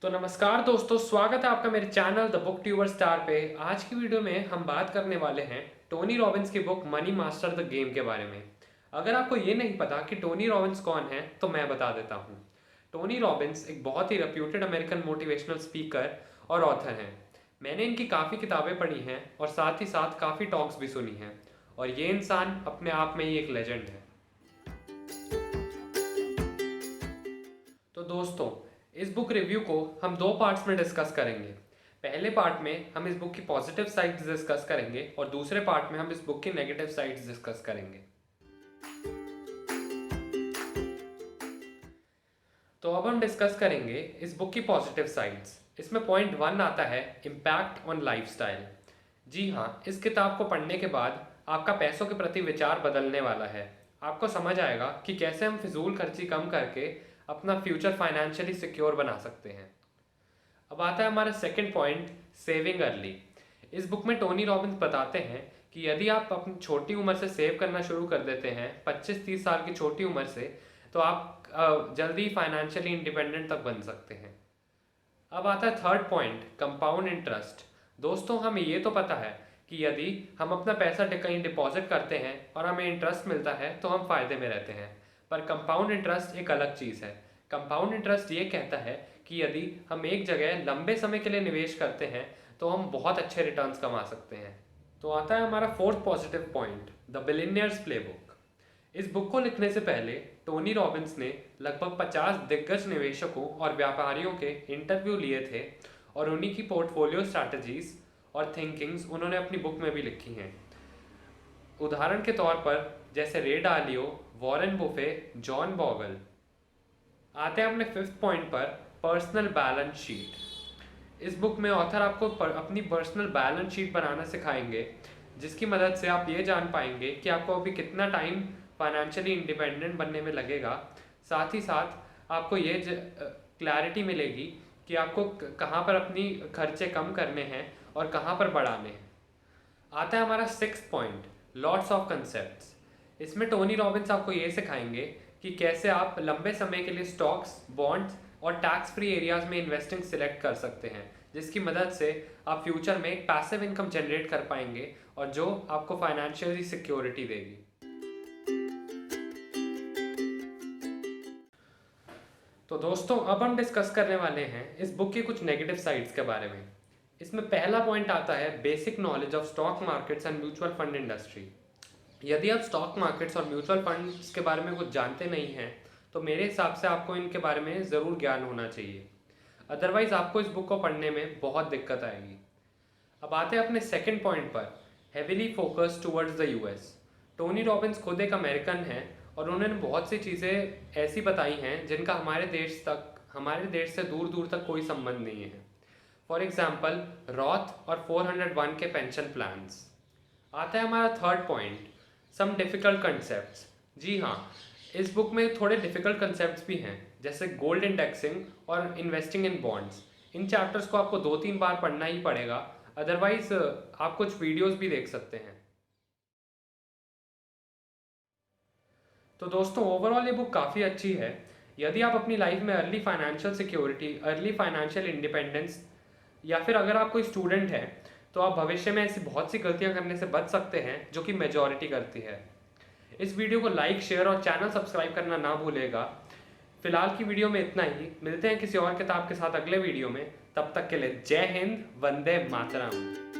तो नमस्कार दोस्तों, स्वागत है आपका मेरे channel the book tuber star पे। आज की वीडियो में हम बात करने वाले हैं टोनी रॉबिन्स की book money master the game के बारे में। अगर आपको ये नहीं पता कि टोनी रॉबिन्स कौन है तो मैं बता देता हूँ। टोनी रॉबिन्स एक बहुत ही रेप्यूटेड अमेरिकन मोटिवेशनल स्पीकर और ऑथर हैं। मैंने इनकी काफ़ी किताबें पढ़ी हैं और साथ ही साथ काफ़ी टॉक्स भी सुनी हैं, और ये इंसान अपने आप में ही एक लेजेंड है। तो दोस्तों, इस बुक रिव्यू को हम दो पार्ट्स में डिस्कस करेंगे। पहले पार्ट में हम इस बुक की पॉजिटिव साइड्स डिस्कस करेंगे और दूसरे पार्ट में हम इस बुक की नेगेटिव साइड्स डिस्कस करेंगे। तो अब हम डिस्कस करेंगे इस बुक की पॉजिटिव साइड्स। इसमें पॉइंट 1 आता है इम्पैक्ट ऑन लाइफस्टाइल। जी हाँ, इस किताब को पढ़ने के बाद आपका पैसों के प्रति विचार बदलने वाला है। आपको समझ आएगा कि कैसे हम फिजूल खर्ची कम करके अपना फ्यूचर फाइनेंशियली सिक्योर बना सकते हैं। अब आता है हमारा सेकंड पॉइंट, सेविंग अर्ली। इस बुक में टोनी रॉबिन्स बताते हैं कि यदि आप अपनी छोटी उम्र से सेव करना शुरू कर देते हैं, 25-30 साल की छोटी उम्र से, तो आप जल्दी फाइनेंशियली इंडिपेंडेंट तक बन सकते हैं। अब आता है थर्ड पॉइंट, कंपाउंड इंटरेस्ट। दोस्तों, हमें ये तो पता है कि यदि हम अपना पैसा कहीं डिपॉजिट करते हैं और हमें इंटरेस्ट मिलता है तो हम फायदे में रहते हैं, पर कंपाउंड इंटरेस्ट एक अलग चीज़ है। कंपाउंड इंटरेस्ट ये कहता है कि यदि हम एक जगह लंबे समय के लिए निवेश करते हैं तो हम बहुत अच्छे रिटर्न्स कमा सकते हैं। तो आता है हमारा fourth positive point, the billionaires playbook. इस बुक को लिखने से पहले टोनी रॉबिन्स ने लगभग 50 दिग्गज निवेशकों और व्यापारियों के इंटरव्यू लिए थे, और उन्हीं की पोर्टफोलियो स्ट्रैटेजीज और थिंकिंग्स उन्होंने अपनी बुक में भी लिखी हैं। उदाहरण के तौर पर जैसे रे डालियो, वॉरेन बुफे, जॉन बॉगल। आते हैं अपने फिफ्थ पॉइंट पर, पर्सनल बैलेंस शीट। इस बुक में ऑथर आपको अपनी पर्सनल बैलेंस शीट बनाना सिखाएंगे, जिसकी मदद से आप ये जान पाएंगे कि आपको अभी कितना टाइम फाइनेंशियली इंडिपेंडेंट बनने में लगेगा। साथ ही साथ आपको ये क्लैरिटी मिलेगी कि आपको कहाँ पर अपनी खर्चे कम करने हैं और कहाँ पर बढ़ाने हैं। आता है हमारा sixth point, lots of concepts. इसमें टोनी रॉबिन्स आपको ये सिखाएंगे कि कैसे आप लंबे समय के लिए स्टॉक्स, बॉन्ड्स और टैक्स फ्री एरियाज में इन्वेस्टिंग सिलेक्ट कर सकते हैं, जिसकी मदद से आप फ्यूचर में एक पैसिव इनकम जनरेट कर पाएंगे और जो आपको फाइनेंशियली सिक्योरिटी देगी। तो दोस्तों, अब हम डिस्कस करने वाले हैं इस बुक की कुछ नेगेटिव साइड्स के बारे में। इसमें पहला पॉइंट आता है basic knowledge of stock markets and mutual fund industry. यदि आप स्टॉक मार्केट्स और म्यूचुअल फंड्स के बारे में कुछ जानते नहीं हैं तो मेरे हिसाब से आपको इनके बारे में ज़रूर ज्ञान होना चाहिए, अदरवाइज़ आपको इस बुक को पढ़ने में बहुत दिक्कत आएगी। अब आते हैं अपने सेकंड पॉइंट पर, heavily focus towards the US. Tony Robbins खुद एक अमेरिकन हैं और उन्होंने बहुत सी चीज़ें ऐसी बताई हैं जिनका हमारे देश से दूर दूर तक कोई संबंध नहीं है। फॉर एग्जाम्पल, रॉथ और 401 के पेंशन प्लान्स। आता है हमारा थर्ड पॉइंट, सम डिफ़िकल्ट कंसेप्ट्स। जी हाँ, इस बुक में थोड़े डिफ़िकल्ट कंसेप्ट्स भी हैं, जैसे गोल्ड इंडेक्सिंग और investing in bonds. In chapters को आपको 2-3 बार पढ़ना ही पड़ेगा, अदरवाइज आप कुछ वीडियोस भी देख सकते हैं। तो दोस्तों, ओवरऑल ये बुक काफ़ी अच्छी है। यदि आप अपनी लाइफ में early financial security, early financial independence, या फिर अगर आप कोई स्टूडेंट हैं तो आप भविष्य में ऐसी बहुत सी गलतियां करने से बच सकते हैं जो कि मेजॉरिटी करती है। इस वीडियो को लाइक, शेयर और चैनल सब्सक्राइब करना ना भूलेगा। फिलहाल की वीडियो में इतना ही। मिलते हैं किसी और किताब के साथ अगले वीडियो में। तब तक के लिए जय हिंद, वंदे मातरम।